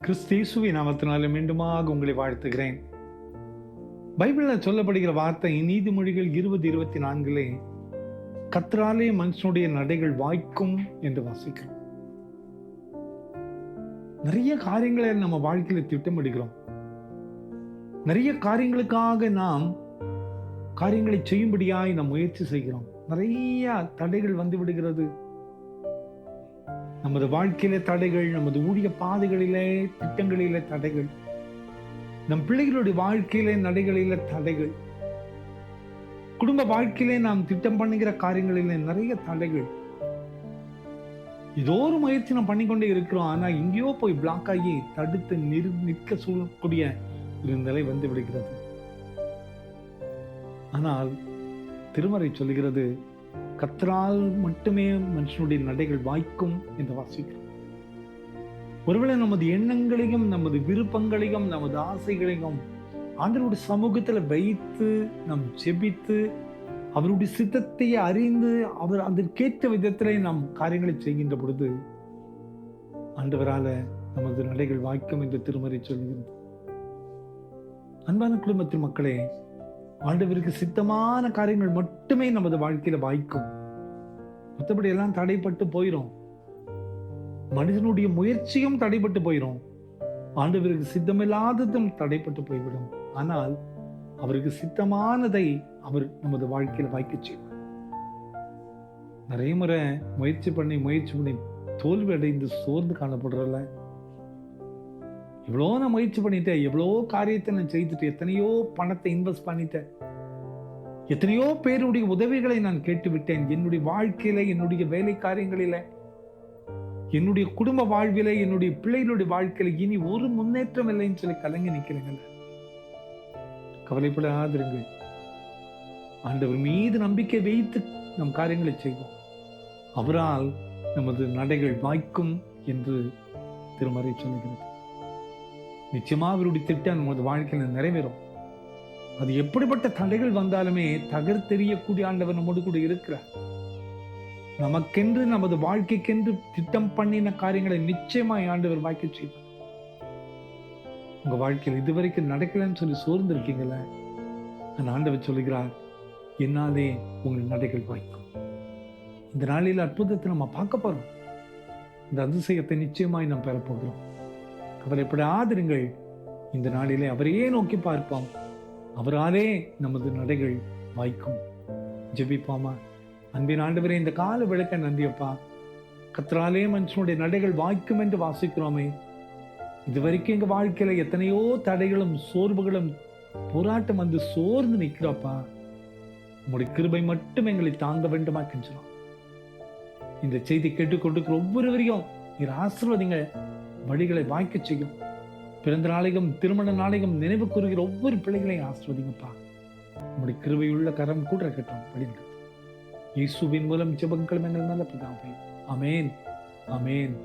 கிறிஸ்தேசுவின் நாமத்தினாலே மீண்டுமாக உங்களை வாழ்த்துகிறேன். பைபிளில் சொல்லப்படுகிற வார்த்தை நீதிமொழிகள் 20:24 கர்த்தராலே மனுஷனுடைய நடைகள் வாய்க்கும் என்று வாசிக்கிறோம். நிறைய காரியங்களை நம்ம வாழ்க்கையில திட்டமிடுகிறோம். நிறைய காரியங்களுக்காக நாம் காரியங்களை செய்யும்படியாய் நாம் முயற்சி செய்கிறோம். நிறைய தடைகள் வந்து விடுகிறது. நமது வாழ்க்கையிலே தடைகள், நமது ஊழிய பாதைகளிலே திட்டங்களிலே தடைகள், நம் பிள்ளைகளுடைய வாழ்க்கையிலே நடைகளிலே தடைகள், குடும்ப வாழ்க்கையிலே நாம் திட்டம் பண்ணுகிற காரியங்களிலே நிறைய தடைகள். ஏதோ ஒரு முயற்சி நாம் பண்ணிக்கொண்டே இருக்கிறோம். ஆனா எங்கேயோ போய் பிளாக் ஆகி தடுத்து நிற்க சொல்லக்கூடிய ஒரு நிலை வந்து விடுகிறது. ஆனால் திருமறை சொல்லுகிறது, கர்த்தரால் மட்டுமே மனுஷனுடைய நடைகள் வாய்க்கும் என்று வாசிக்கிறோம். ஒருவேளை நமது எண்ணங்களையும் நமது விருப்பங்களையும் நமது ஆசைகளையும் ஆண்டவருடைய சமூகத்துல வைத்து நாம் ஜெபித்து அவருடைய சித்தத்தை அறிந்து அவர் அதற்கேற்ற விதத்திலே நாம் காரியங்களை செய்கின்ற பொழுது ஆண்டவரால நமது நடைகள் வாய்க்கும் என்று திருமறை சொல்கிறது. அன்பான குடும்பத்தின் மக்களே, ஆண்டவருக்கு சித்தமான காரியங்கள் மட்டுமே நமது வாழ்க்கையில வாய்க்கும். மற்றபடி எல்லாம் தடைப்பட்டு போயிடும். மனிதனுடைய முயற்சியும் தடைப்பட்டு போயிடும். ஆண்டவருக்கு சித்தமில்லாததும் தடைப்பட்டு போய்விடும். ஆனால் அவருக்கு சித்தமானதை அவர் நமது வாழ்க்கையில வாய்க்க செய்வார். நிறைய முறை முயற்சி பண்ணி தோல்வி அடைந்து சோர்ந்து காணப்படுறல. எவ்வளோ நான் முயற்சி பண்ணிட்டேன், எவ்வளோ காரியத்தை நான் செய்துட்டு, எத்தனையோ பணத்தை இன்வெஸ்ட் பண்ணிட்டேன், எத்தனையோ பேருடைய உதவிகளை நான் கேட்டு விட்டேன். என்னுடைய வாழ்க்கையில, என்னுடைய வேலை காரியங்களில, என்னுடைய குடும்ப வாழ்வில, என்னுடைய பிள்ளைகளுடைய வாழ்க்கையில இனி ஒரு முன்னேற்றம் இல்லைன்னு சொல்லி கலங்கி நிற்கிறேங்க. கவலைப்படாதிருங்கள். ஆண்டவர் மீது நம்பிக்கை வைத்து நம் காரியங்களை செய்வோம். அவரால் நமது நடைகள் வாய்க்கும் என்று திருமறை சொல்லுகிறது. நிச்சயமா அவருடைய திட்டம் நமது வாழ்க்கையில நிறைவேறும். அது எப்படிப்பட்ட தடைகள் வந்தாலுமே தகர்த்தெறியக்கூடிய ஆண்டவர் நம்மோடு கூட இருக்கிறார். நமக்கென்று நமது வாழ்க்கைக்கென்று திட்டம் பண்ணின காரியங்களை நிச்சயமாய் ஆண்டவர் வாய்க்க செய்வார். உங்க வாழ்க்கையில் இதுவரைக்கும் நடக்கலன்னு சொல்லி சோர்ந்து இருக்கீங்களா? அந்த ஆண்டவர் சொல்லுகிறார், என்னாலே உங்கள் நடைகள் வாய்க்கும். இந்த நாளில் அற்புதத்தை நம்ம பார்க்க போறோம். இந்த அதிசயத்தை நிச்சயமாய் நாம் பெறப்போகிறோம். கவலைப்படாதிருங்கள். இந்த நாளிலே அவரையே நோக்கி பார்ப்போம். அவராலே நமது நடைகள் வாய்க்கும். ஜெபிப்போமா? அன்பின் ஆண்டவரே, இந்த கால விளக்க நன்றியப்பா. கர்த்தராலே மனுஷனுடைய நடைகள் வாய்க்கும் என்று வாசிக்கிறோமே. இதுவரைக்கும் எங்க வாழ்க்கையில எத்தனையோ தடைகளும் சோர்வுகளும் போராட்டம் வந்து சோர்ந்து நிற்கிறப்பா. உங்களுடைய கிருபை மட்டும் எங்களை தாங்க வேண்டுமா கெஞ்சுறோம். இந்த செய்தி கேட்டுக்கொண்டிருக்கிற ஒவ்வொருவரையும் நீர் ஆசீர்வதிங்க, வழிகளை வாய்க்க செய்யும். பிறந்த நாளையும் திருமண நாளையும் நினைவு கூறுகிற ஒவ்வொரு பிள்ளைகளையும் ஆசீர்வதிங்கப்பா. உங்களுடைய கிருபையுள்ள கரம் கூட இருக்கட்டும். படிங்க இயேசுவின் மூலம் ஜெபங்களும் எங்கள் நல்ல பிதாவே. ஆமென், ஆமென்.